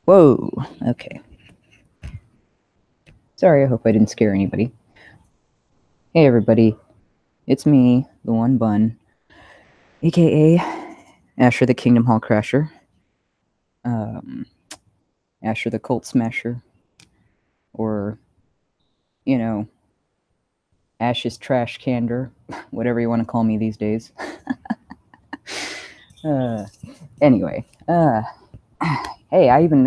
Whoa, okay. Sorry, I hope I didn't scare anybody. Hey everybody, it's me, the One Bun, aka Asher the Kingdom Hall Crasher, Asher the Cult Smasher, or, you know, Ash's Trash Candor, whatever you want to call me these days. Anyway, hey, I even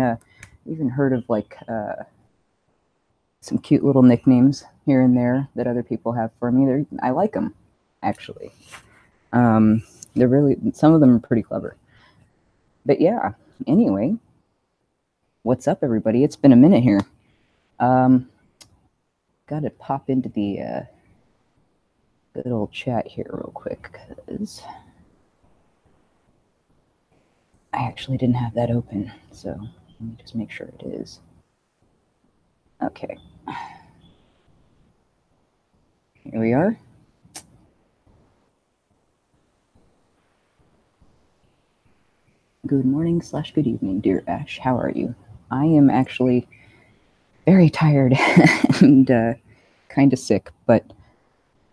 heard of like some cute little nicknames here and there that other people have for me. I like them, actually. They're really, some of them are pretty clever. But yeah, anyway, what's up, everybody? It's been a minute here. Gotta pop into the good old chat here real quick, because I actually didn't have that open, so let me just make sure it is. Okay. Here we are. Good morning / good evening, dear Ash. How are you? I am actually very tired and kind of sick, but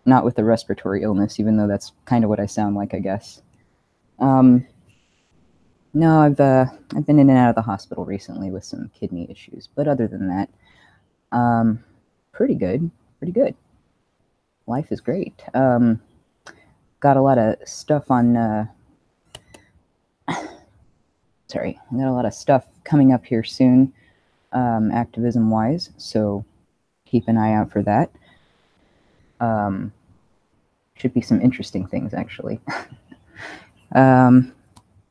not with a respiratory illness, even though that's kind of what I sound like, I guess. No, I've been in and out of the hospital recently with some kidney issues, but other than that, pretty good. Life is great. Got a lot of stuff on. Sorry, I got a lot of stuff coming up here soon, activism-wise. So keep an eye out for that. Should be some interesting things, actually. And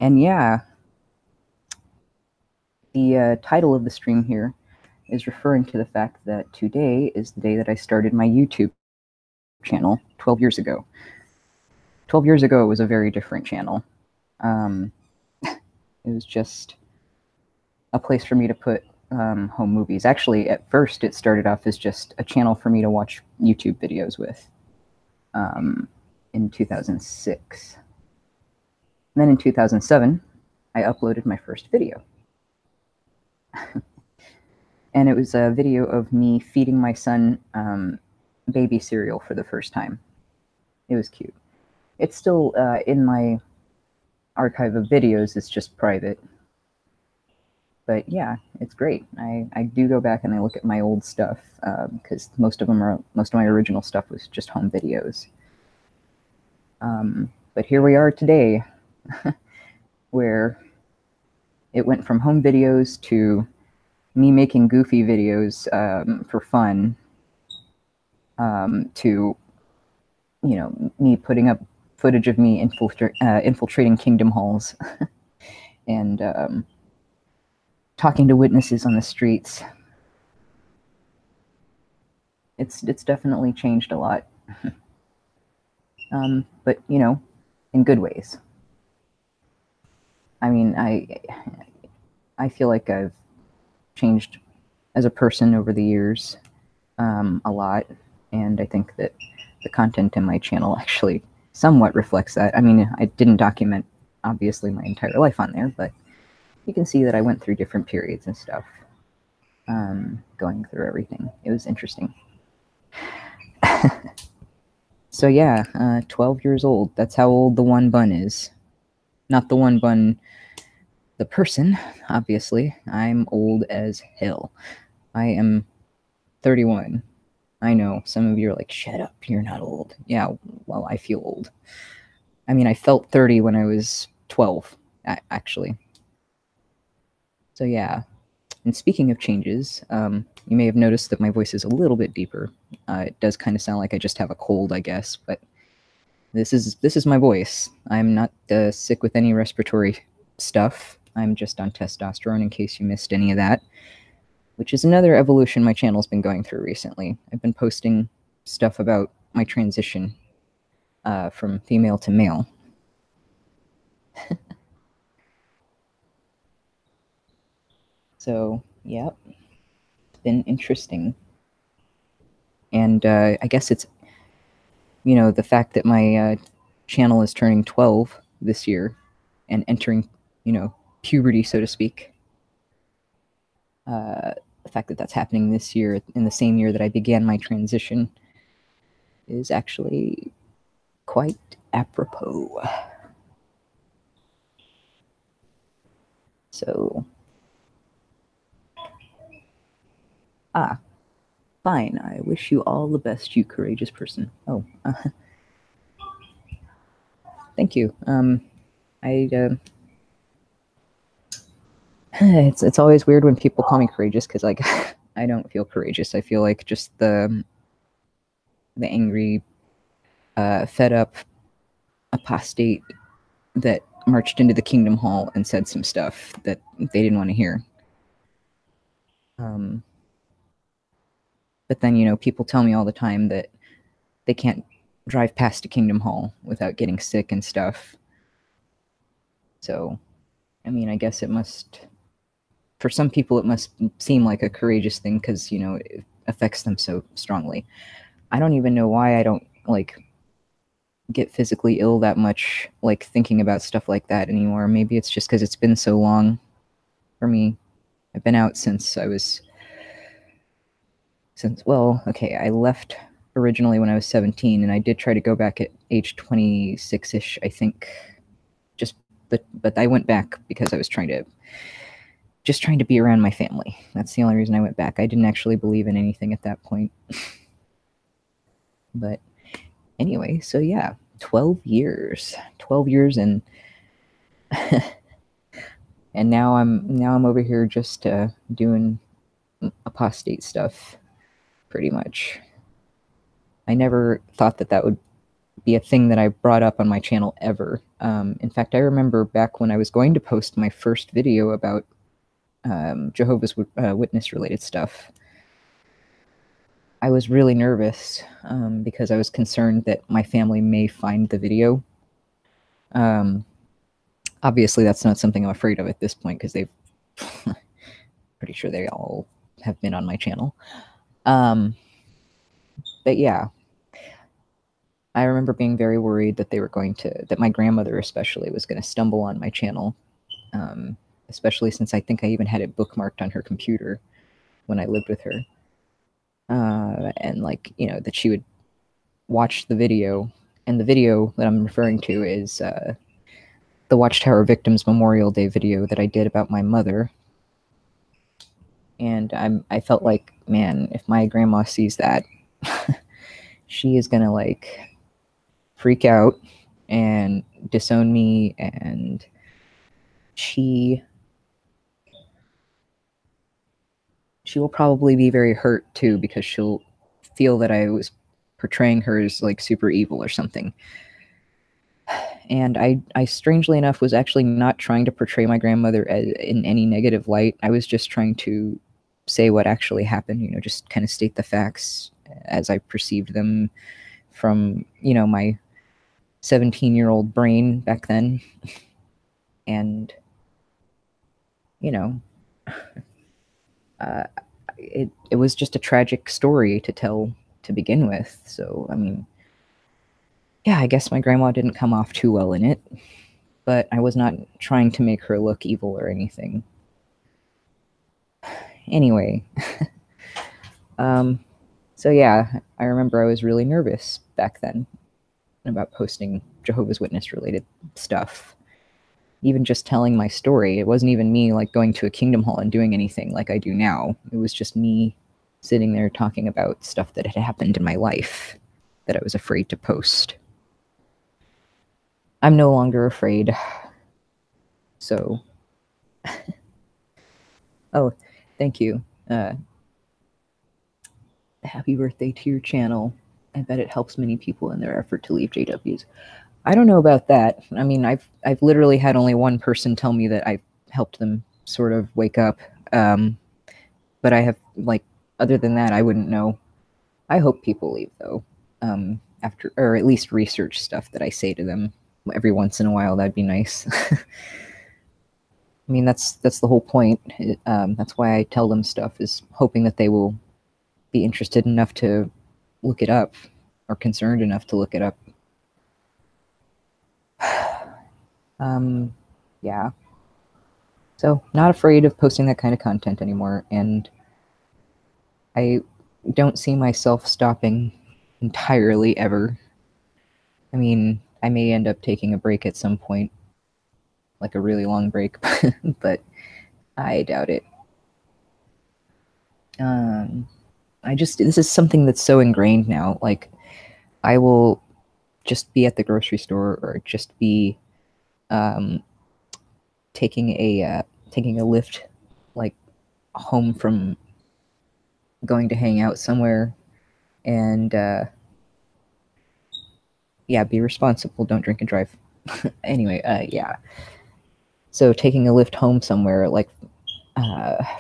yeah, the title of the stream here is referring to the fact that today is the day that I started my YouTube channel 12 years ago. 12 years ago, it was a very different channel. It was just a place for me to put home movies. Actually, at first, it started off as just a channel for me to watch YouTube videos with in 2006. And then in 2007, I uploaded my first video. And it was a video of me feeding my son baby cereal for the first time. It was cute. It's still in my archive of videos. It's just private. But yeah, it's great. I do go back and I look at my old stuff because most of my original stuff was just home videos. But here we are today, where it went from home videos to me making goofy videos for fun, to, you know, me putting up footage of me infiltrating kingdom halls and talking to witnesses on the streets. It's definitely changed a lot, but you know, in good ways. I mean, I feel like I've changed as a person over the years a lot, and I think that the content in my channel actually somewhat reflects that. I mean, I didn't document, obviously, my entire life on there, but you can see that I went through different periods and stuff, going through everything. It was interesting. So yeah, 12 years old. That's how old the One Bun is. Not the One Bun, the person, obviously. I'm old as hell. I am 31. I know, some of you are like, shut up, you're not old. Yeah, well, I feel old. I mean, I felt 30 when I was 12, actually. So yeah, and speaking of changes, you may have noticed that my voice is a little bit deeper. It does kind of sound like I just have a cold, I guess, but this is my voice. I'm not sick with any respiratory stuff. I'm just on testosterone, in case you missed any of that, which is another evolution my channel's been going through recently. I've been posting stuff about my transition from female to male. So, yeah, it's been interesting. And I guess it's, you know, the fact that my channel is turning 12 this year and entering, you know, puberty, so to speak. the fact that that's happening this year, in the same year that I began my transition, is actually quite apropos. So, fine. I wish you all the best, you courageous person. Oh, thank you. It's always weird when people call me courageous, because like I don't feel courageous. I feel like just the angry, fed up apostate that marched into the Kingdom Hall and said some stuff that they didn't want to hear. But then, you know, people tell me all the time that they can't drive past a Kingdom Hall without getting sick and stuff. So, I mean, I guess it must, for some people, it must seem like a courageous thing because, you know, it affects them so strongly. I don't even know why I don't, like, get physically ill that much, like, thinking about stuff like that anymore. Maybe it's just because it's been so long for me. I've been out since I was, well, okay, I left originally when I was 17, and I did try to go back at age 26-ish, I think. But I went back because I was trying to be around my family. That's the only reason I went back. I didn't actually believe in anything at that point. But anyway, so yeah, 12 years. 12 years, and and now I'm over here just doing apostate stuff, pretty much. I never thought that would be a thing that I brought up on my channel ever. In fact, I remember back when I was going to post my first video about Jehovah's Witness related stuff, I was really nervous because I was concerned that my family may find the video. Obviously, that's not something I'm afraid of at this point because they've pretty sure they all have been on my channel. But yeah, I remember being very worried that that my grandmother especially was going to stumble on my channel, especially since I think I even had it bookmarked on her computer when I lived with her. And like, you know, that she would watch the video, and the video that I'm referring to is the Watchtower Victims Memorial Day video that I did about my mother. And I felt like, man, if my grandma sees that, she is gonna like freak out and disown me, and she will probably be very hurt too, because she'll feel that I was portraying her as like super evil or something. And I strangely enough was actually not trying to portray my grandmother in any negative light. I was just trying to say what actually happened, you know, just kind of state the facts as I perceived them from, you know, my 17-year-old brain back then. And, you know, it was just a tragic story to tell to begin with. So, I mean, yeah, I guess my grandma didn't come off too well in it, but I was not trying to make her look evil or anything. Anyway, so yeah, I remember I was really nervous back then about posting Jehovah's Witness related stuff. Even just telling my story, it wasn't even me like going to a Kingdom Hall and doing anything like I do now. It was just me sitting there talking about stuff that had happened in my life that I was afraid to post. I'm no longer afraid. So, oh, thank you. Happy birthday to your channel. I bet it helps many people in their effort to leave JWs. I don't know about that. I mean, I've literally had only one person tell me that I've helped them sort of wake up. But I have, like, other than that, I wouldn't know. I hope people leave, though. After, or at least research stuff that I say to them every once in a while. That'd be nice. I mean, that's the whole point. That's why I tell them stuff, is hoping that they will be interested enough to look it up, or concerned enough to look it up. Yeah. So, not afraid of posting that kind of content anymore, and I don't see myself stopping entirely ever. I mean, I may end up taking a break at some point, like a really long break, but I doubt it. This is something that's so ingrained now. Like, I will just be at the grocery store or just be taking a lift, like, home from going to hang out somewhere, and yeah, be responsible, don't drink and drive. Anyway, yeah. So taking a lift home somewhere, like,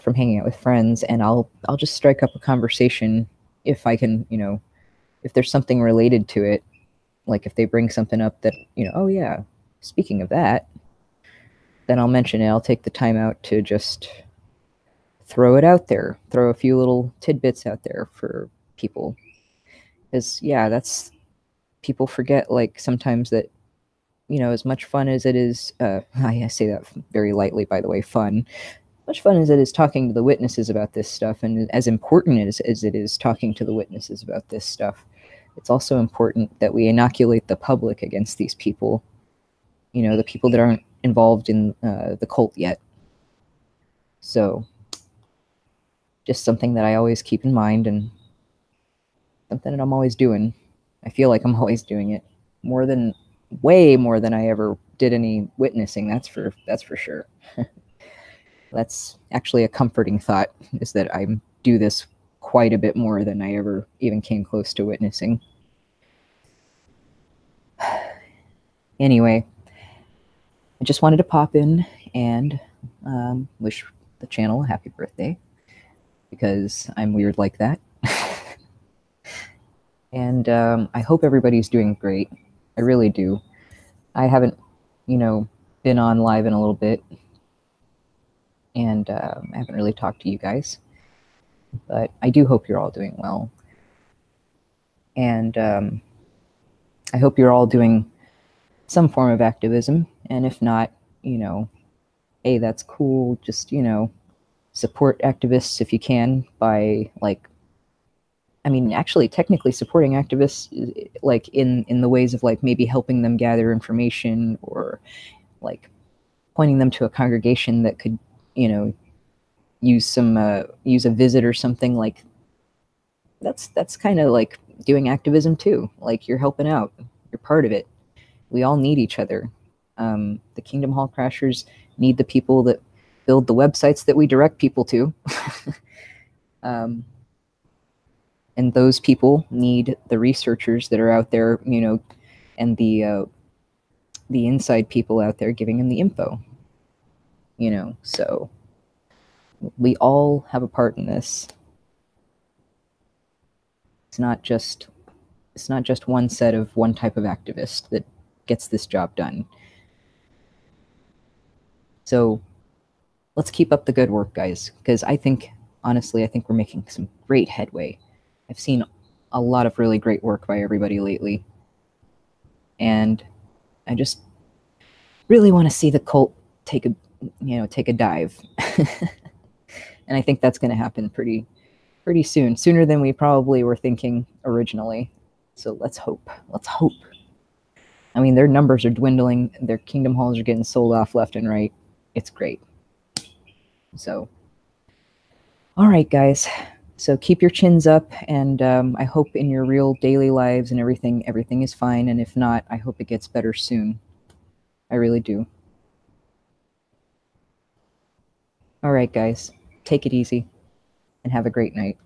from hanging out with friends, and I'll just strike up a conversation if I can, if there's something related to it, like if they bring something up that, oh yeah, speaking of that, then I'll mention it. I'll take the time out to just throw it out there, throw a few little tidbits out there for people. Because, yeah, that's, people forget, like, sometimes that, as much fun as it is, I say that very lightly, by the way, fun, much fun as it is talking to the witnesses about this stuff, and as important as it is talking to the witnesses about this stuff, it's also important that we inoculate the public against these people, the people that aren't involved in the cult yet. So, just something that I always keep in mind, and something that I'm always doing. I feel like I'm always doing it way more than I ever did any witnessing. That's for sure. That's actually a comforting thought, is that I do this quite a bit more than I ever even came close to witnessing. Anyway, I just wanted to pop in and wish the channel a happy birthday, because I'm weird like that. And I hope everybody's doing great. I really do. I haven't, been on live in a little bit, and I haven't really talked to you guys, but I do hope you're all doing well. And I hope you're all doing some form of activism, and if not, hey, that's cool. Just, support activists if you can by, like, I mean, actually, technically supporting activists, like, in the ways of, like, maybe helping them gather information, or, like, pointing them to a congregation that could, use a visit or something. Like, that's kind of like doing activism too. Like, you're helping out, you're part of it. We all need each other. The Kingdom Hall Crashers need the people that build the websites that we direct people to. And those people need the researchers that are out there, and the inside people out there giving them the info. So we all have a part in this. It's not just one set of one type of activist that gets this job done. So let's keep up the good work, guys, because honestly, I think we're making some great headway. I've seen a lot of really great work by everybody lately, and I just really want to see the cult take a dive. And I think that's going to happen pretty soon, sooner than we probably were thinking originally. So let's hope. I mean, their numbers are dwindling. Their Kingdom Halls are getting sold off left and right. It's great. So, all right, guys. So keep your chins up, and I hope in your real daily lives and everything is fine. And if not, I hope it gets better soon. I really do. All right, guys. Take it easy, and have a great night.